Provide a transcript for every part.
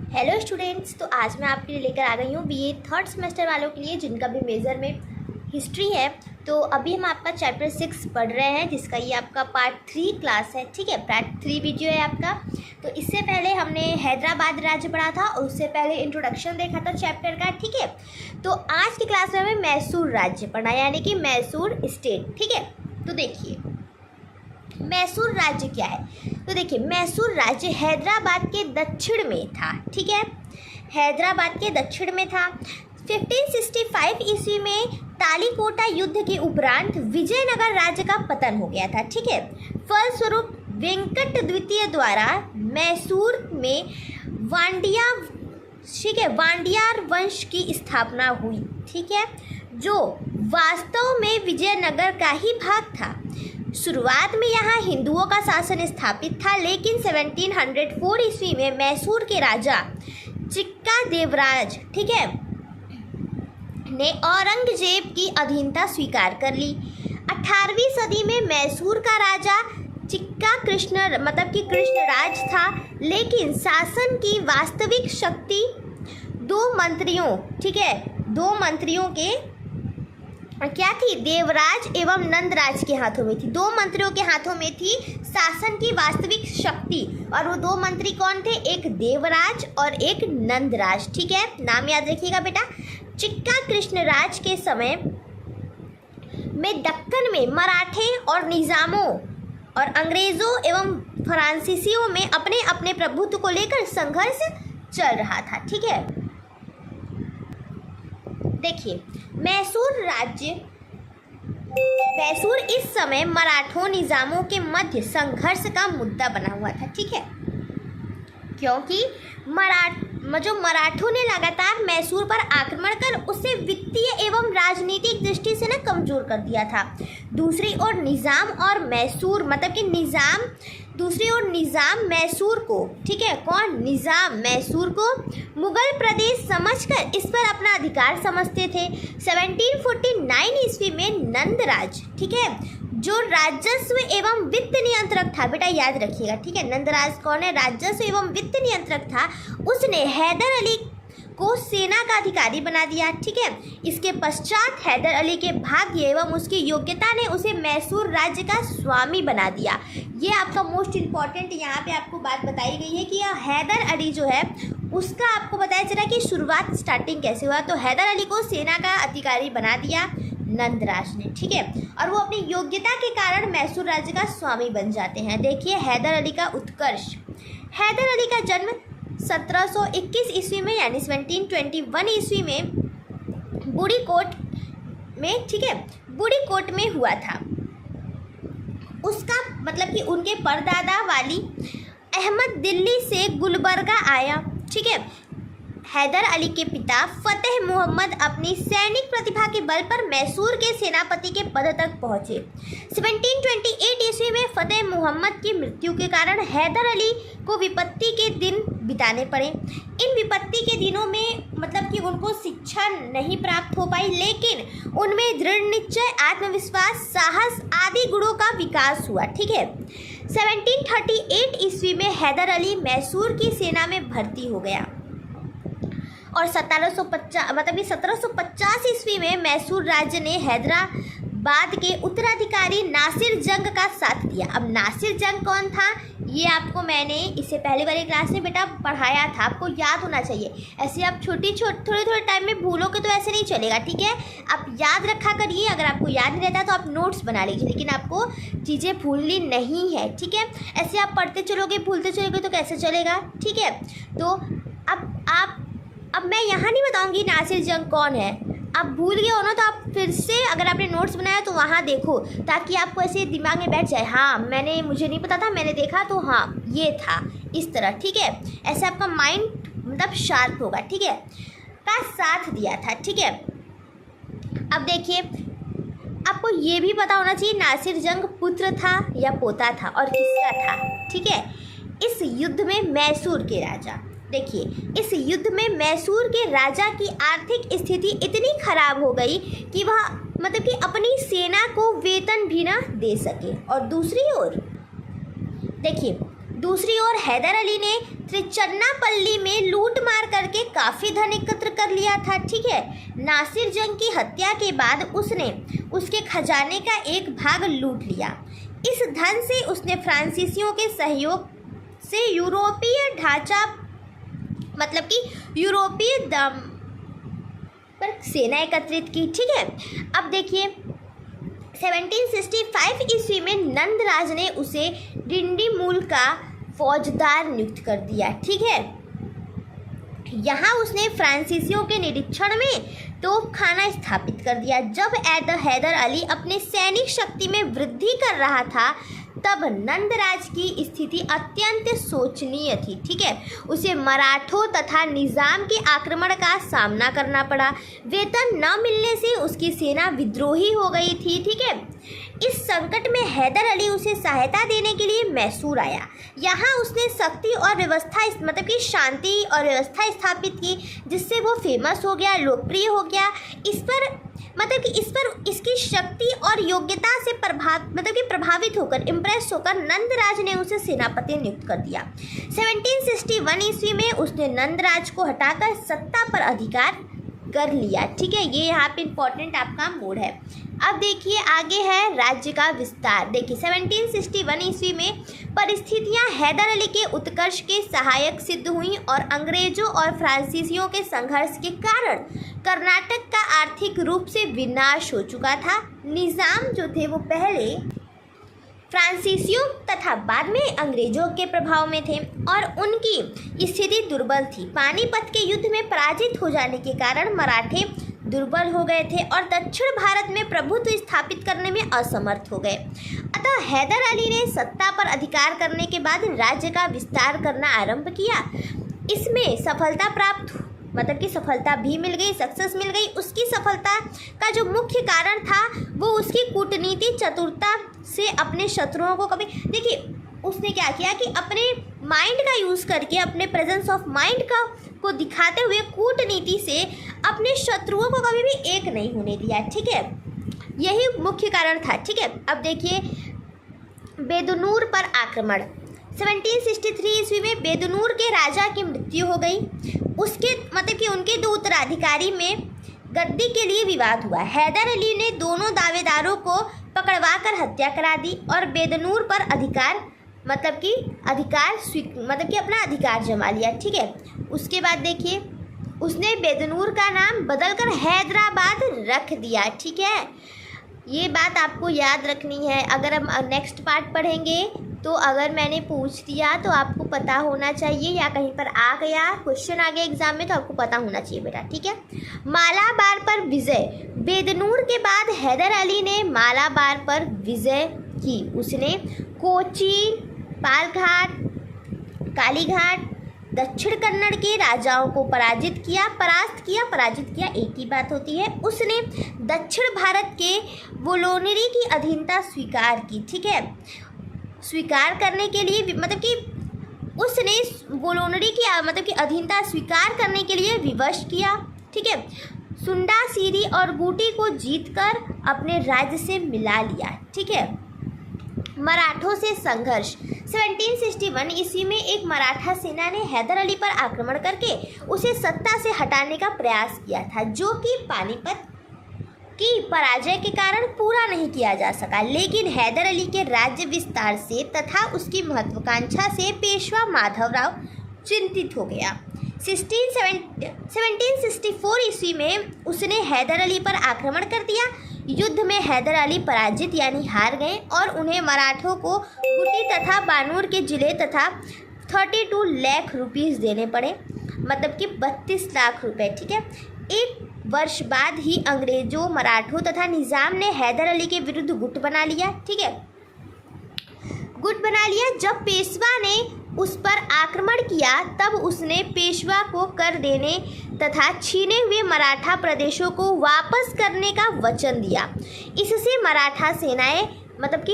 Hello students, तो आज मैं आपके लिए लेकर आ गई हूँ बीए थर्ड सेमेस्टर वालों के लिए जिनका भी मेजर में हिस्ट्री है। तो अभी हम आपका चैप्टर 6 पढ़ रहे हैं जिसका ये आपका पार्ट 3 क्लास है। ठीक है, पार्ट 3 वीडियो है आपका। तो इससे पहले हमने हैदराबाद राज्य पढ़ा था और उससे पहले इंट्रोडक्शन देखा था चैप्टर का। ठीक है, तो आज की क्लास में हमें मैसूर राज्य पढ़ना है, यानी कि मैसूर स्टेट। ठीक है, तो देखिए मैसूर राज्य क्या है। तो देखिए मैसूर राज्य हैदराबाद के दक्षिण में था। ठीक है, हैदराबाद के दक्षिण में था। 1565 ईस्वी में तालीकोटा युद्ध के उपरांत विजयनगर राज्य का पतन हो गया था। ठीक है, फलस्वरूप वेंकट द्वितीय द्वारा मैसूर में वांडियार वंश की स्थापना हुई। ठीक है, जो वास्तव में विजयनगर का ही भाग था। शुरुआत में यहाँ हिंदुओं का शासन स्थापित था, लेकिन 1704 ईस्वी में मैसूर के राजा चिक्का देवराज ने औरंगजेब की अधीनता स्वीकार कर ली। 18वीं सदी में मैसूर का राजा चिक्का कृष्णराज था, लेकिन शासन की वास्तविक शक्ति दो मंत्रियों के क्या थी, देवराज एवं नंदराज के हाथों में थी। दो मंत्रियों के हाथों में थी शासन की वास्तविक शक्ति, और वो दो मंत्री कौन थे, एक देवराज और एक नंदराज। ठीक है, नाम याद रखिएगा बेटा। चिक्का कृष्णराज के समय में दक्कन में मराठे और निजामों और अंग्रेजों एवं फ्रांसीसियों में अपने अपने प्रभुत्व को लेकर संघर्ष चल रहा था। ठीक है, देखिए मैसूर इस समय मराठों निजामों के मध्य संघर्ष का मुद्दा बना हुआ था। ठीक है, क्योंकि मराठों ने लगातार मैसूर पर आक्रमण कर उसे वित्तीय एवं राजनीतिक दृष्टि से कमजोर कर दिया था। दूसरी ओर निजाम मैसूर को, ठीक है, निजाम मैसूर को मुगल प्रदेश समझकर इस पर अपना अधिकार समझते थे। 1749 ईस्वी में नंदराज, ठीक है, जो राजस्व एवं वित्त नियंत्रक था, बेटा याद रखिएगा। ठीक है, नंदराज कौन है, राजस्व एवं वित्त नियंत्रक था। उसने हैदर अली को सेना का अधिकारी बना दिया। ठीक है, इसके पश्चात हैदर अली के भाग्य एवं उसकी योग्यता ने उसे मैसूर राज्य का स्वामी बना दिया। ये आपका मोस्ट इम्पॉर्टेंट यहाँ पे आपको बात बताई गई है कि हैदर अली जो है उसका आपको बताया चला कि स्टार्टिंग कैसे हुआ। तो हैदर अली को सेना का अधिकारी बना दिया नंदराज ने। ठीक है, और वो अपनी योग्यता के कारण मैसूर राज्य का स्वामी बन जाते हैं। देखिए हैदर अली का उत्कर्ष। हैदर अली का जन्म 1721 ईस्वी में यानी 1721 ईस्वी में बूढ़ी कोट में हुआ था। उसका कि उनके परदादा वाली अहमद दिल्ली से गुलबर्गा आया। ठीक है, हैदर अली के पिता फतेह मोहम्मद अपनी सैनिक प्रतिभा के बल पर मैसूर के सेनापति के पद तक पहुंचे। 1728 ईस्वी में फतेह मोहम्मद की मृत्यु के कारण हैदर अली को विपत्ति के दिन बिताने पड़े। इन विपत्ति के दिनों में कि उनको शिक्षा नहीं प्राप्त हो पाई, लेकिन उनमें दृढ़ निश्चय, आत्मविश्वास, साहस आदि गुणों का विकास हुआ। ठीक है, 1738 ईस्वी में हैदर अली मैसूर की सेना में भर्ती हो गया और 1750 ईस्वी में मैसूर राज्य ने हैदराबाद के उत्तराधिकारी नासिर जंग का साथ दिया। अब नासिर जंग कौन था, ये आपको मैंने इससे पहले वाली क्लास में बेटा पढ़ाया था, आपको याद होना चाहिए। ऐसे आप थोड़े टाइम में भूलोगे तो ऐसे नहीं चलेगा। ठीक है, आप याद रखा करिए। अगर आपको याद नहीं रहता तो आप नोट्स बना लीजिए, लेकिन आपको चीज़ें भूलनी नहीं है। ठीक है, ऐसे आप पढ़ते चलोगे भूलते चलोगे तो कैसे चलेगा। ठीक है, तो अब मैं यहाँ नहीं बताऊँगी नासिर जंग कौन है। आप भूल गए हो ना, तो आप फिर से अगर आपने नोट्स बनाया तो वहाँ देखो, ताकि आपको ऐसे दिमाग में बैठ जाए, हाँ मुझे नहीं पता था, मैंने देखा तो हाँ ये था, इस तरह। ठीक है, ऐसे आपका माइंड शार्प होगा। ठीक है, का साथ दिया था। ठीक है, अब देखिए आपको ये भी पता होना चाहिए नासिर जंग पुत्र था या पोता था और किसका था। ठीक है, इस युद्ध में मैसूर के राजा की आर्थिक स्थिति इतनी खराब हो गई कि वह अपनी सेना को वेतन भी ना दे सके। और दूसरी ओर देखिए दूसरी ओर हैदर अली ने त्रिचन्नापल्ली में लूट मार करके काफ़ी धन एकत्र कर लिया था। ठीक है, नासिर जंग की हत्या के बाद उसने उसके खजाने का एक भाग लूट लिया। इस धन से उसने फ्रांसीसियों के सहयोग से यूरोपीय ढांचा मतलब कि यूरोपीय दम पर सेना एकत्रित की। ठीक है, अब देखिए 1765 ईस्वी में नंदराज ने उसे डिंडीमूल का फौजदार नियुक्त कर दिया। ठीक है, यहाँ उसने फ्रांसीसियों के निरीक्षण में तोपखाना स्थापित कर दिया। जब हैदर अली अपने सैनिक शक्ति में वृद्धि कर रहा था तब नंदराज की स्थिति अत्यंत शोचनीय थी। ठीक है, उसे मराठों तथा निज़ाम के आक्रमण का सामना करना पड़ा। वेतन न मिलने से उसकी सेना विद्रोही हो गई थी। ठीक है, इस संकट में हैदर अली उसे सहायता देने के लिए मैसूर आया। यहाँ उसने शक्ति और व्यवस्था मतलब कि शांति और व्यवस्था स्थापित की, जिससे वो फेमस हो गया, लोकप्रिय हो गया। इस पर इसकी शक्ति और योग्यता से प्रभावित होकर इम्प्रेस होकर नंदराज ने उसे सेनापति नियुक्त कर दिया। 1761 ईस्वी में उसने नंदराज को हटाकर सत्ता पर अधिकार कर लिया। ठीक है, ये यहाँ पे इम्पोर्टेंट आपका मोड है। अब देखिए आगे है राज्य का विस्तार। देखिए 1761 ईस्वी में परिस्थितियां हैदर अली के उत्कर्ष के सहायक सिद्ध हुई और अंग्रेजों और फ्रांसीसियों के संघर्ष के कारण कर्नाटक का आर्थिक रूप से विनाश हो चुका था। निज़ाम जो थे वो पहले फ्रांसीसियों तथा बाद में अंग्रेजों के प्रभाव में थे और उनकी स्थिति दुर्बल थी। पानीपत के युद्ध में पराजित हो जाने के कारण मराठे दुर्बल हो गए थे और दक्षिण भारत में प्रभुत्व स्थापित करने में असमर्थ हो गए। अतः हैदर अली ने सत्ता पर अधिकार करने के बाद राज्य का विस्तार करना आरंभ किया। इसमें सफलता भी मिल गई, सक्सेस मिल गई। उसकी सफलता का जो मुख्य कारण था वो उसकी कूटनीति चतुरता से अपने शत्रुओं को देखिए उसने क्या किया कि अपने माइंड का यूज़ करके, अपने प्रेजेंस ऑफ माइंड को दिखाते हुए कूटनीति से अपने शत्रुओं को कभी भी एक नहीं होने दिया। ठीक है, यही मुख्य कारण था। ठीक है, अब देखिए बेदनूर पर आक्रमण। 1763 ईस्वी में बेदनूर के राजा की मृत्यु हो गई। उसके उनके दो उत्तराधिकारी में गद्दी के लिए विवाद हुआ। हैदर अली ने दोनों दावेदारों को पकड़वा कर हत्या करा दी और बेदनूर पर अपना अधिकार जमा लिया। ठीक है, उसके बाद देखिए उसने बेदनूर का नाम बदलकर हैदराबाद रख दिया। ठीक है, ये बात आपको याद रखनी है। अगर हम नेक्स्ट पार्ट पढ़ेंगे तो अगर मैंने पूछ दिया तो आपको पता होना चाहिए, या कहीं पर आ गया क्वेश्चन आ गया एग्जाम में तो आपको पता होना चाहिए बेटा। ठीक है, मालाबार पर विजय। बेदनूर के बाद हैदर अली ने मालाबार पर विजय की। उसने कोचीन, पालघाट, कालीघाट, दक्षिण कन्नड़ के राजाओं को पराजित किया एक ही बात होती है। उसने दक्षिण भारत के वोलोनरी की अधीनता स्वीकार की। ठीक है, स्वीकार करने के लिए उसने वोलोनरी की अधीनता स्वीकार करने के लिए विवश किया। ठीक है, सुंडा सीरी और बूटी को जीतकर अपने राज्य से मिला लिया। ठीक है, मराठों से संघर्ष। 1761 ईस्वी में एक मराठा सेना ने हैदर अली पर आक्रमण करके उसे सत्ता से हटाने का प्रयास किया था, जो कि पानीपत की पराजय के कारण पूरा नहीं किया जा सका। लेकिन हैदर अली के राज्य विस्तार से तथा उसकी महत्वाकांक्षा से पेशवा माधवराव चिंतित हो गया। 1764 ईस्वी में उसने हैदर अली पर आक्रमण कर दिया। युद्ध में हैदर अली पराजित यानी हार गए और उन्हें मराठों को गुटी तथा बानूर के जिले तथा 32 लाख रुपीस देने पड़े, 32 लाख रुपए। ठीक है, एक वर्ष बाद ही अंग्रेजों, मराठों तथा निज़ाम ने हैदर अली के विरुद्ध गुट बना लिया। ठीक है, गुट बना लिया। जब पेशवा ने उस पर आक्रमण किया तब उसने पेशवा को कर देने तथा छीने हुए मराठा प्रदेशों को वापस करने का वचन दिया। इससे मराठा सेनाएं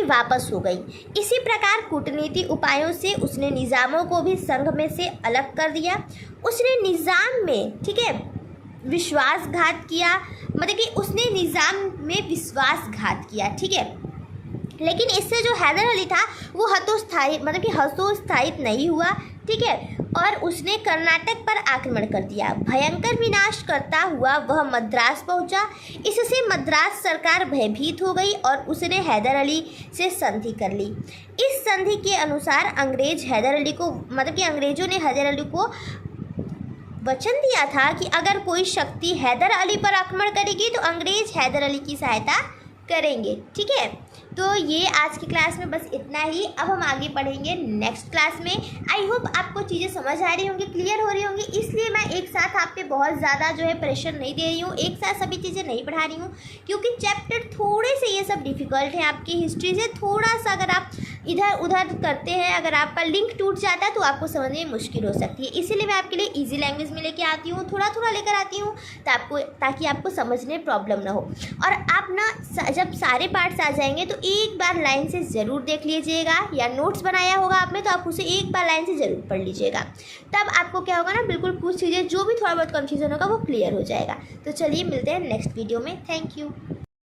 वापस हो गई। इसी प्रकार कूटनीति उपायों से उसने निज़ामों को भी संघ में से अलग कर दिया। उसने निज़ाम में विश्वासघात किया, उसने निज़ाम में विश्वासघात किया। ठीक है, लेकिन इससे जो हैदर अली था वो हतोत्साहित नहीं हुआ, ठीक है, और उसने कर्नाटक पर आक्रमण कर दिया। भयंकर विनाश करता हुआ वह मद्रास पहुंचा। इससे मद्रास सरकार भयभीत हो गई और उसने हैदर अली से संधि कर ली। इस संधि के अनुसार अंग्रेजों ने हैदर अली को वचन दिया था कि अगर कोई शक्ति हैदर अली पर आक्रमण करेगी तो अंग्रेज हैदर अली की सहायता करेंगे, ठीक है। तो ये आज की क्लास में बस इतना ही। अब हम आगे पढ़ेंगे नेक्स्ट क्लास में। आई होप आपको चीज़ें समझ आ रही होंगी, क्लियर हो रही होंगी, इसलिए मैं एक साथ आप पे बहुत ज़्यादा जो है प्रेशर नहीं दे रही हूँ, एक साथ सभी चीज़ें नहीं पढ़ा रही हूँ, क्योंकि चैप्टर थोड़े से ये सब डिफ़िकल्ट हैं। आपकी हिस्ट्री से थोड़ा सा अगर आप इधर उधर करते हैं, अगर आपका लिंक टूट जाता है तो आपको समझने में मुश्किल हो सकती है। इसीलिए मैं आपके लिए ईजी लैंग्वेज में लेके आती हूँ, थोड़ा थोड़ा लेकर आती हूँ ताकि आपको समझने में प्रॉब्लम ना हो। और आप ना जब सारे पार्ट्स आ जाएंगे तो एक बार लाइन से ज़रूर देख लीजिएगा, या नोट्स बनाया होगा आपने तो आप उसे एक बार लाइन से ज़रूर पढ़ लीजिएगा। तब आपको क्या होगा ना, बिल्कुल कुछ चीज़ें जो भी थोड़ा बहुत कन्फ्यूजन होगा वो क्लियर हो जाएगा। तो चलिए मिलते हैं नेक्स्ट वीडियो में। Thank you.